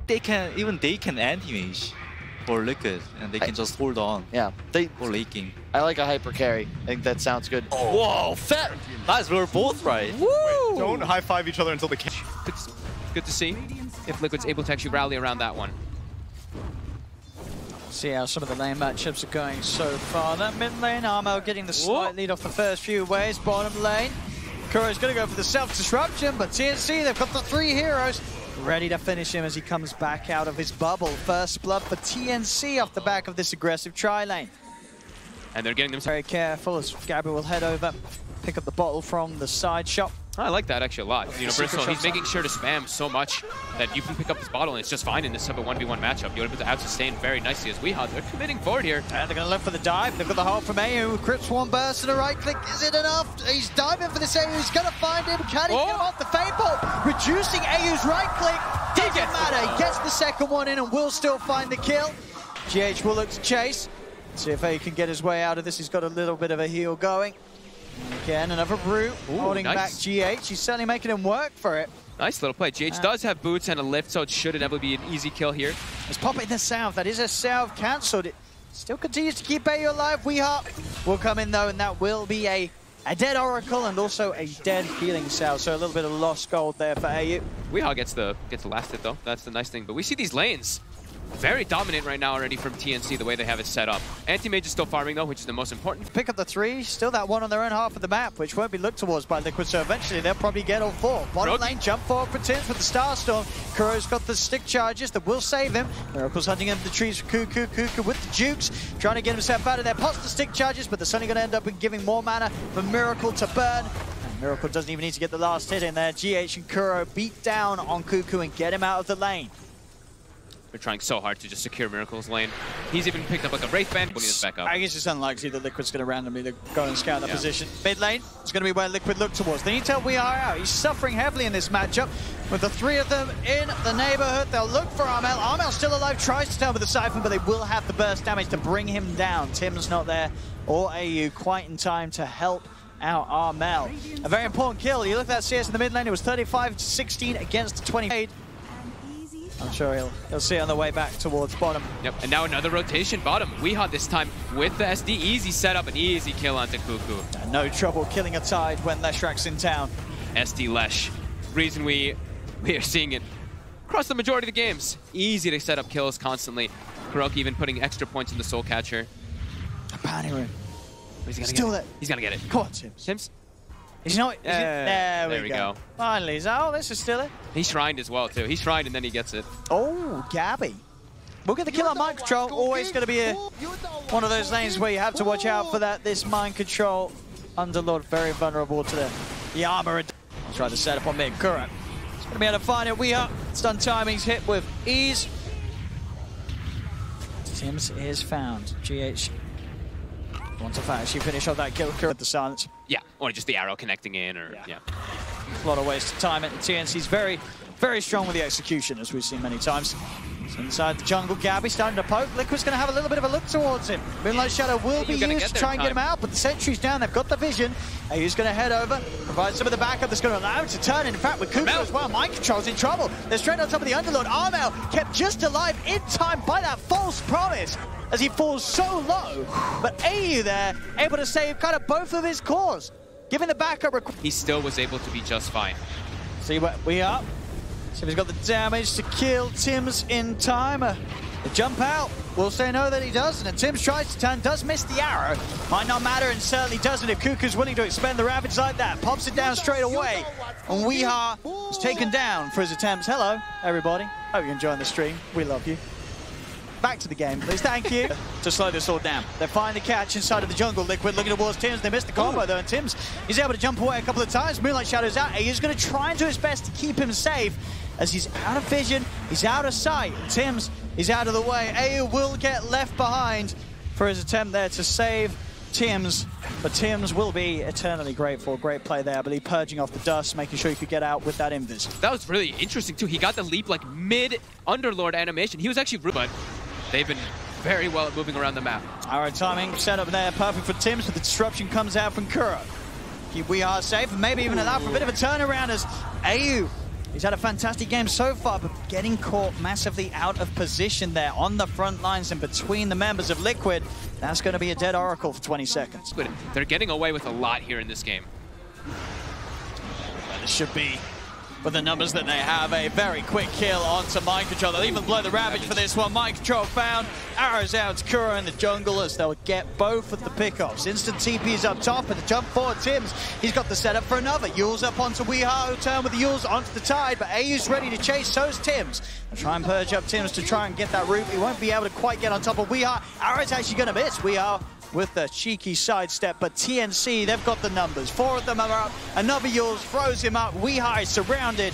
they can anti-mage for Liquid, and they can just hold on. Yeah, for late game. I like a hyper carry. I think that sounds good. Oh. Whoa, fat! Guys, we're both right. Woo! Don't high five each other until the catch. It's good to see if Liquid's able to actually rally around that one. See how some of the lane matchups are going so far. That mid lane, Armel getting the slight lead off the first few waves. Bottom lane, Kuro's going to go for the self-disruption, but TNC, they've got the 3 heroes ready to finish him as he comes back out of his bubble. First blood for TNC off the back of this aggressive tri-lane. And they're getting them very careful as Gabby will head over, pick up the bottle from the side shop. I like that actually a lot. You know, Bristol, he's making sure to spam so much that you can pick up this bottle and it's just fine in this type of 1v1 matchup. You're able to out-sustain very nicely as Weehaw. They're committing forward here. And they're going to look for the dive. They've got the hold from AU. Crips one burst and a right click. Is it enough? He's diving for this AU. He's going to find him. Can he get off the Fade Bolt? Reducing AU's right click. Doesn't matter. He gets the second one in and will still find the kill. GH will look to chase. See if AU can get his way out of this. He's got a little bit of a heal going. Again, another brute holding back GH. He's certainly making him work for it. Nice little play. GH does have boots and a lift, so it should inevitably be an easy kill here. Let's pop it in the south. That is a south cancelled. It still continues to keep AU alive. Weehaw will come in though, and that will be a dead Oracle and also a dead healing south. So a little bit of lost gold there for AU. Weehaw gets the last hit though. That's the nice thing. But we see these lanes very dominant right now already from TNC, the way they have it set up. Anti-Mage is still farming though, which is the most important. Pick up the 3, still that one on their own half of the map, which won't be looked towards by Liquid, so eventually they'll probably get all 4. Bottom lane, jump forward for Tims with the Starstorm. Kuro's got the stick charges that will save him. Miracle's hunting into the trees for Cuckoo. Cuckoo with the jukes, trying to get himself out of there. Pots the stick charges, but they're suddenly going to end up with giving more mana for Miracle to burn. And Miracle doesn't even need to get the last hit in there. GH and Kuro beat down on Cuckoo and get him out of the lane. They're trying so hard to just secure Miracle's lane. He's even picked up like a Wraith Band, putting this back up. I guess it's unlikely that Liquid's going to randomly go and scout that position. Mid lane, it's going to be where Liquid look towards. They need to help We Are out. He's suffering heavily in this matchup. With the 3 of them in the neighborhood, they'll look for Armel. Armel's still alive, tries to turn with the Siphon, but they will have the burst damage to bring him down. Tim's not there, or AU quite in time to help out Armel. A very important kill. You look at that CS in the mid lane, it was 35-16 against 20. I'm sure he'll see on the way back towards bottom. Yep, and now another rotation bottom. Weehaw this time with the SD. Easy setup, an easy kill onto Cuckoo. No trouble killing a Tide when Leshrak's in town. SD Lesh. Reason we are seeing it across the majority of the games. Easy to set up kills constantly. Kuroki even putting extra points in the Soul Catcher. A bounty room. He's gonna Still get there. it. He's gonna get it. Come on, Tims. Tims? He's not. There we go. Finally, this is still it. He shrined as well, too. He shrined and then he gets it. Oh, Gabby. We'll get the kill on mind control. Always going to be one of those lanes where you have to watch out for that. This mind control Underlord very vulnerable to the armor. I'll try to set up on mid. Kuro. He's going to be able to find it. We are. Stun timing's hit with ease. Tims is found. GH wants to actually finish off that kill with the silence. Yeah, or just the arrow connecting in, or yeah. A lot of ways to time it, and TNC's very, very strong with the execution, as we've seen many times. So inside the jungle, Gabby starting to poke. Liquid's going to have a little bit of a look towards him. Moonlight Shadow will be used to try and get him out, but the sentry's down. They've got the vision. AU's going to head over, provide some of the backup that's going to allow him to turn. In fact, with Kuko as well, Mind Control's in trouble. They're straight on top of the Underlord. Armel kept just alive in time by that false promise as he falls so low. But AU there, able to save kind of both of his cores, giving the backup. He still was able to be just fine. See what we are. So he's got the damage to kill Tims in time. The jump out, we'll say no that he doesn't. And Tims tries to turn, does miss the arrow. Might not matter, and certainly doesn't if Kuku's willing to expend the Ravage like that. Pops it down straight away. And Weehaw was taken down for his attempts. Hello, everybody. Hope you're enjoying the stream. We love you. Back to the game, please. Thank you. To slow this all down. They find the catch inside of the jungle. Liquid looking towards Tims. They missed the combo though, and Tims is able to jump away a couple of times. Moonlight Shadow's out. He's going to try and do his best to keep him safe as he's out of vision, he's out of sight. And Tims is out of the way. AU will get left behind for his attempt there to save Tims, but Tims will be eternally grateful. Great play there, but he purging off the dust, making sure he could get out with that invis. That was really interesting too. He got the leap like mid Underlord animation. He was actually, but they've been very well at moving around the map. All right, timing set up there, perfect for Tims, but the disruption comes out from Kuro. Keep We Are safe, and maybe even allow for a bit of a turnaround as AU He's had a fantastic game so far, but getting caught massively out of position there on the front lines and between the members of Liquid, that's going to be a dead oracle for 20 seconds. They're getting away with a lot here in this game. This should be, with the numbers that they have, a very quick kill onto Mind Control. They'll even blow the Ravage for this one. Mind Control found. Arrows out to Kuro in the jungle as they'll get both of the pickoffs. Instant TPs up top and the jump forward. Tims, he's got the setup for another. Yule's up onto Weeha, who turn with the Yules onto the Tide, but AU's ready to chase, so's Tims. They'll try and purge up Tims to try and get that root. He won't be able to quite get on top of Weeha. Arrow's actually going to miss Weeha with the cheeky sidestep, but TNC, they've got the numbers. 4 of them are up. Another Yules throws him up. Weeha is surrounded,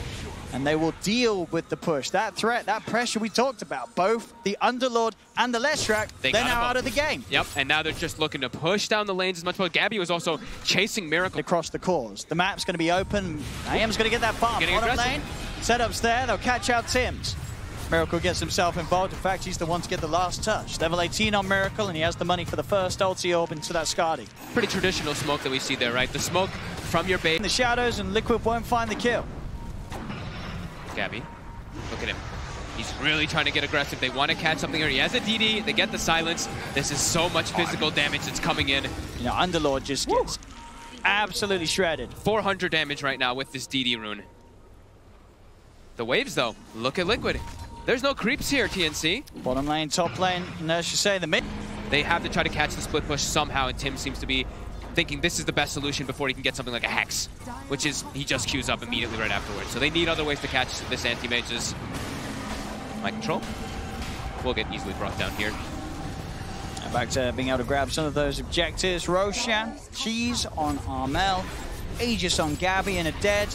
and they will deal with the push. That threat, that pressure we talked about, both the Underlord and the Leshrac, they're now out of the game. Yep, and now they're just looking to push down the lanes as much. But Gabby was also chasing Miracle across the cores. The map's going to be open. IM's going to get that farm. Bottom lane, setups there. They'll catch out Tims. Miracle gets himself involved. In fact, he's the one to get the last touch. Level 18 on Miracle, and he has the money for the first ulti orb into that Skadi. Pretty traditional smoke that we see there, right? The smoke from your base. In the shadows, and Liquid won't find the kill. Gabby, look at him. He's really trying to get aggressive. They want to catch something here. He has a DD. They get the silence. This is so much physical damage that's coming in. You know, Underlord just gets absolutely shredded. 400 damage right now with this DD rune. The waves, though, look at Liquid. There's no creeps here, TNC. Bottom lane, top lane, and as you say, the mid. They have to try to catch the split push somehow, and Tim seems to be thinking this is the best solution before he can get something like a Hex, which is he just queues up immediately right afterwards. So they need other ways to catch this anti-mage's Mind Control. Will get easily brought down here. And back to being able to grab some of those objectives. Roshan, Cheese on Armel, Aegis on Gabby, and a dead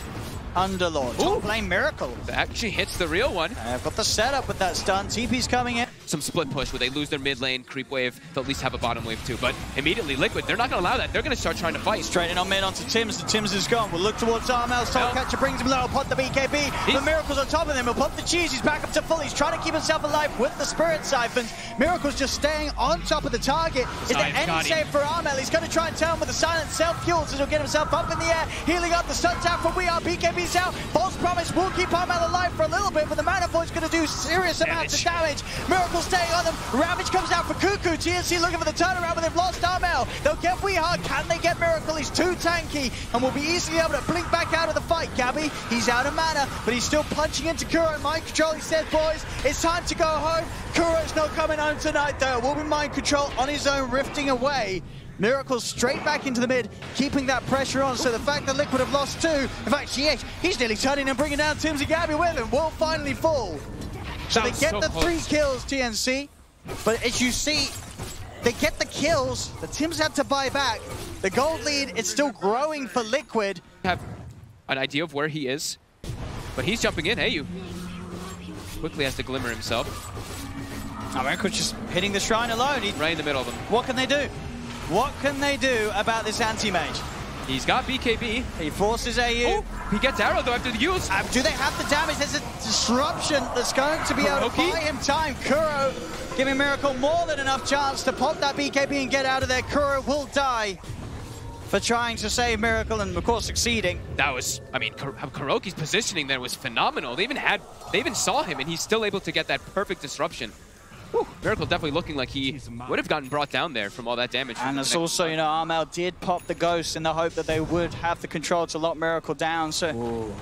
Underlord. Top lane Miracle. That actually hits the real one. I've got the setup with that stun. TP's coming in. Some split push where they lose their mid lane, creep wave. They'll at least have a bottom wave too. But immediately Liquid, they're not going to allow that. They're going to start trying to fight. Straight in on mid onto Tims. The Tims is gone. We'll look towards Armel's top catcher, brings him low. He'll pop the BKB. The Miracle's on top of him. He'll pop the cheese. He's back up to full. He's trying to keep himself alive with the Spirit Siphons. Miracle's just staying on top of the target. Is there any save for Armel? He's going to try and turn with the silent self-fuel, so he'll get himself up in the air. Healing up the stun tap from We Are. BKB's out. False promise will keep Armel alive for a little bit, but the Mana Void's going to do serious amounts of damage. Miracle staying on them. Ravage comes out for Cuckoo. TNC looking for the turnaround, but they've lost Armel. They'll get Weeha. Can they get Miracle? He's too tanky and will be easily able to blink back out of the fight. Gabby, he's out of mana, but he's still punching into Kuro. Mind Control, he says, boys, it's time to go home. Kuro's not coming home tonight, though. Will be Mind Control on his own, rifting away. Miracle straight back into the mid, keeping that pressure on. So the fact that Liquid have lost 2, in fact, he's nearly turning and bringing down Tims and Gabby with him, will finally fall. So they get the 3 kills, TNC. But as you see, they get the kills. The Tims had to buy back. The gold lead is still growing for Liquid. Have an idea of where he is, but he's jumping in. Hey, you quickly has to glimmer himself. Miracle's just hitting the shrine alone. Right in the middle of them. What can they do? What can they do about this anti-mage? He's got BKB. He forces AU. Oh, he gets arrow though after the use. Do they have the damage? There's a disruption that's going to be able to buy him time. Kuro giving Miracle more than enough chance to pop that BKB and get out of there. Kuro will die for trying to save Miracle and, of course, succeeding. That was, I mean, Kuroki's positioning there was phenomenal. They even saw him, and he's still able to get that perfect disruption. Whew, Miracle definitely looking like he would have gotten brought down there from all that damage. And it's also, you know, Armel did pop the Ghost in the hope that they would have the control to lock Miracle down. So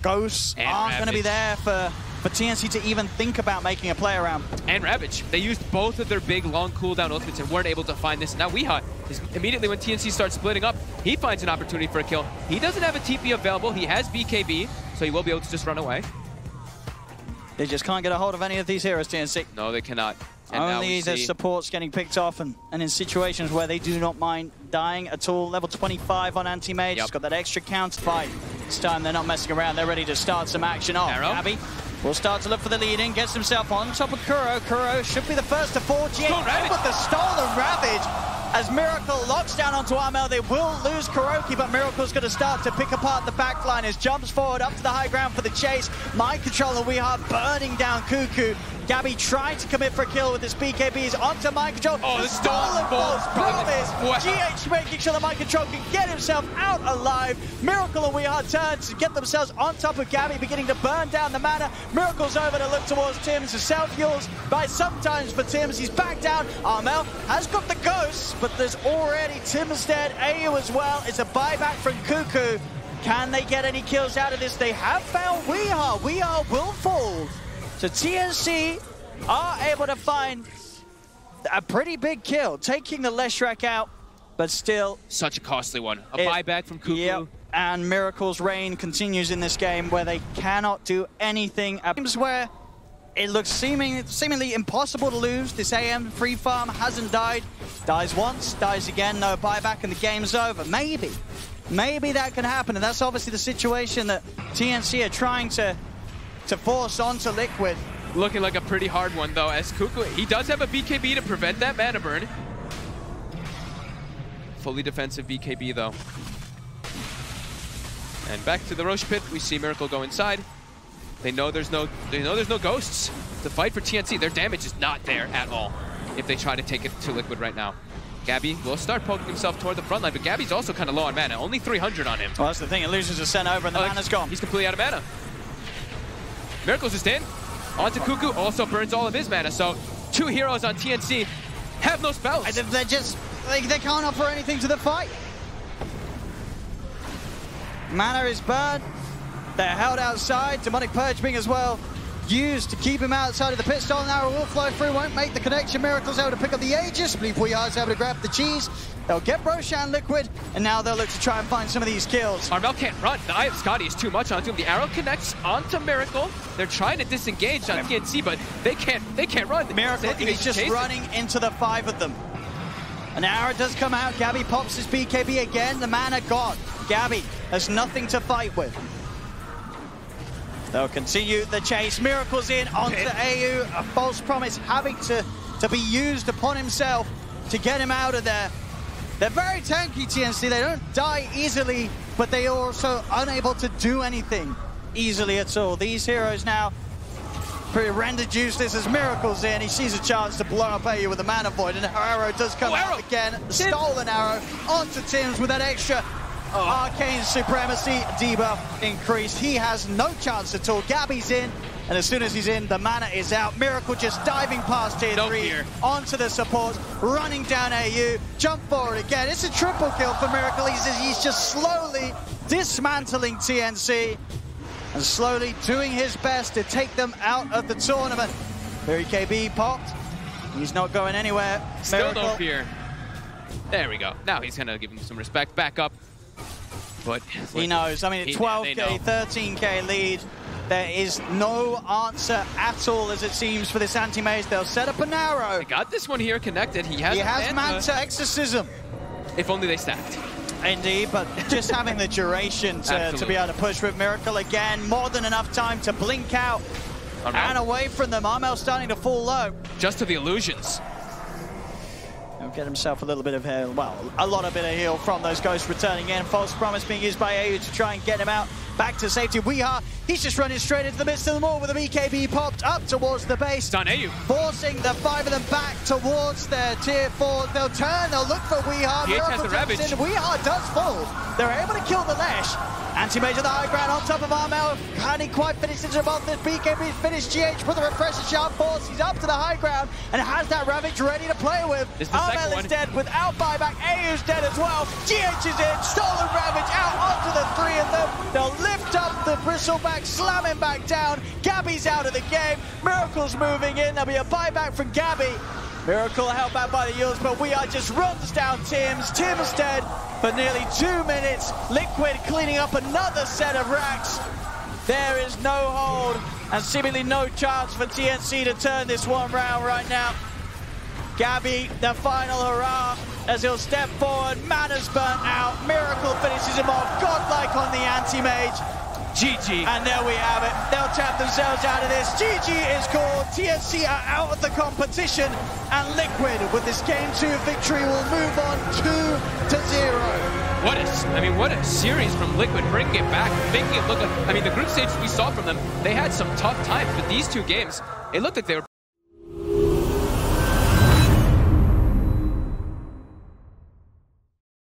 Ghosts aren't going to be there for TNC to even think about making a play around. And Ravage. They used both of their big long cooldown ultimates and weren't able to find this. Now Weeha is immediately when TNC starts splitting up, he finds an opportunity for a kill. He doesn't have a TP available. He has BKB, so he will be able to just run away. They just can't get a hold of any of these heroes, TNC. No, they cannot. And only the supports getting picked off, and in situations where they do not mind dying at all. Level 25 on anti-mage. It's got that extra counter fight. This time they're not messing around. They're ready to start some action off. Gabby will start to look for the lead in, gets himself on top of Kuro. Kuro should be the first to fall. G8 with the stolen Ravage. As Miracle locks down onto Armel, they will lose Kuroki, but Miracle's going to start to pick apart the backline as jumps forward up to the high ground for the chase. Mind Control and Weeha burning down Cuckoo. Gabby trying to commit for a kill with this BKBs onto mind control. Oh, the stolen false promise. Wow. GH making sure the mind control can get himself out alive. Miracle and Weehard turn to get themselves on top of Gabby, beginning to burn down the mana. Miracle's over to look towards Tims. The self-fuels by sometimes for Tims. He's back down. Armel has got the ghosts, but there's already Tims dead. AU as well. It's a buyback from Cuckoo. Can they get any kills out of this? They have found Weehard. Weehard will fall. So TNC are able to find a pretty big kill, taking the Leshrac out, but still... Such a costly one. A buyback from Cuckoo. Yep. And Miracle's reign continues in this game where they cannot do anything. Games where it looks seemingly impossible to lose. This AM free farm hasn't died. Dies once, dies again, no buyback, and the game's over. Maybe that can happen, and that's obviously the situation that TNC are trying to force onto Liquid. Looking like a pretty hard one, though, as Cuckoo, he does have a BKB to prevent that mana burn. Fully defensive BKB, though. And back to the Roche pit, we see Miracle go inside. They know there's no ghosts to fight for TNC. Their damage is not there at all if they try to take it to Liquid right now. Gabby will start poking himself toward the front line, but Gabby's also kind of low on mana. Only 300 on him. Well, that's the thing. It loses a sent over and the mana's gone. He's completely out of mana. Miracle's just in. Onto Cuckoo, also burns all of his mana. So 2 heroes on TNC have no spells. They're just, they can't offer anything to the fight. Mana is burned. They're held outside. Demonic Purge being as well used to keep him outside of the pit. Stolen arrow will flow through, won't make the connection. Miracle's able to pick up the Aegis. I believe Weehard's able to grab the cheese. They'll get Roshan Liquid, and now they'll look to try and find some of these kills. Armel can't run. The Eye of Scotty is too much onto him. The arrow connects onto Miracle. They're trying to disengage on TNC, but they can't run. Miracle is just running into the 5 of them. An arrow does come out. Gabby pops his BKB again. The mana gone. Gabby has nothing to fight with. They'll continue the chase. Miracle's in onto AU. A false promise having to be used upon himself to get him out of there. They're very tanky, TNC. They don't die easily, but they are also unable to do anything easily at all. These heroes now pretty rendered useless as Miracle's in. He sees a chance to blow up AU with a mana void, and her arrow does come out again. The stolen arrow onto Tims with that extra arcane supremacy debuff increased. He has no chance at all. Gabby's in, and as soon as he's in, the mana is out. Miracle just diving past tier 3 onto the support, running down AU, jump forward again. It's a triple kill for Miracle. He's just slowly dismantling TNC and slowly doing his best to take them out of the tournament. Very KB popped. He's not going anywhere. Still no fear. There we go. Now he's gonna give him some respect. Back up. But he knows. I mean, 12K, 13K lead. There is no answer at all, as it seems, for this anti-mage. They'll set up an arrow. They got this one here connected. He has Manta Exorcism. If only they stacked. Indeed, but just having the duration to be able to push with Miracle again. More than enough time to blink out and away from them. Armel starting to fall low. Just to the illusions. He'll get himself a little bit of heal, well, a lot of bit of heal from those ghosts returning in. False promise being used by AU to try and get him out back to safety. Weehard, he's just running straight into the midst of them all with a BKB popped up towards the base. Done AU. Forcing the 5 of them back towards their tier 4. They'll turn, they'll look for Weehard. TH has the Ravage. Weehard does fall. They're able to kill the Lesh. Anti-Mage at the high ground on top of Armel. Can he quite finish into both this BKB finished GH with the refresher sharp force. He's up to the high ground and has that Ravage ready to play with. Armel is dead without buyback. AU's dead as well. GH is in. Stolen Ravage out onto the 3 of them. They'll lift up the bristleback, slam him back down. Gabby's out of the game. Miracle's moving in. There'll be a buyback from Gabby. Miracle held back by the Eels, but Weehard just runs down Tims. Tims dead for nearly 2 minutes. Liquid cleaning up another set of racks. There is no hold and seemingly no chance for TNC to turn this one round right now. Gabby, the final hurrah as he'll step forward. Mana's burnt out. Miracle finishes him off. Godlike on the anti-mage. GG. And there we have it. They'll tap themselves out of this. GG is called. TNC are out of the competition. And Liquid, with this Game 2 victory, will move on 2-0. What a series from Liquid, bringing it back, making it look like, I mean, the group stages we saw from them, they had some tough times, but these 2 games, it looked like they were